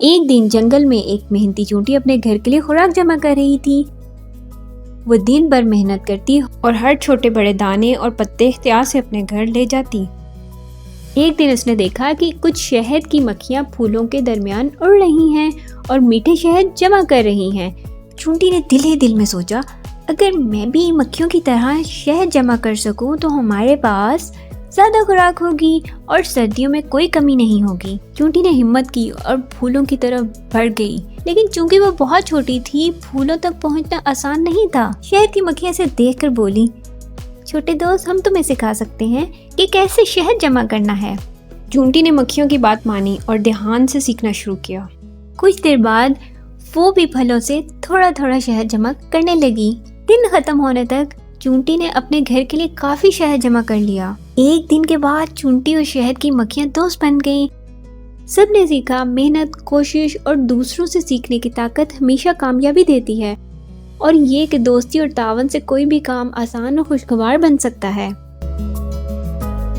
ایک دن جنگل میں ایک محنتی چونٹی اپنے گھر کے لیے خوراک جمع کر رہی تھی۔ وہ دن بھر محنت کرتی اور ہر چھوٹے بڑے دانے اور پتے احتیاط سے اپنے گھر لے جاتی۔ ایک دن اس نے دیکھا کہ کچھ شہد کی مکھیاں پھولوں کے درمیان اڑ رہی ہیں اور میٹھے شہد جمع کر رہی ہیں۔ چونٹی نے دل ہی دل میں سوچا، اگر میں بھی مکھیوں کی طرح شہد جمع کر سکوں تو ہمارے پاس زیادہ خوراک ہوگی اور سردیوں میں کوئی کمی نہیں ہوگی۔ چونٹی نے ہمت کی اور پھولوں کی طرف بڑھ گئی، لیکن چونکہ وہ بہت چھوٹی تھی، پھولوں تک پہنچنا آسان نہیں تھا۔ شہد کی مکھیاں اسے دیکھ کر بولی، چھوٹے دوست، ہم تمہیں سکھا سکتے ہیں کہ کیسے شہد جمع کرنا ہے۔ چونٹی نے مکھیوں کی بات مانی اور دھیان سے سیکھنا شروع کیا۔ کچھ دیر بعد وہ بھی پھلوں سے تھوڑا تھوڑا شہد جمع کرنے لگی۔ دن ختم ہونے تک چونٹی نے اپنے گھر کے لیے کافی شہد جمع کر لیا۔ ایک دن کے بعد چونٹی اور شہد کی مکھیاں دوست بن گئیں۔ سب نے سیکھا محنت، کوشش اور دوسروں سے سیکھنے کی طاقت ہمیشہ کامیابی دیتی ہے، اور یہ کہ دوستی اور تعاون سے کوئی بھی کام آسان اور خوشگوار بن سکتا ہے۔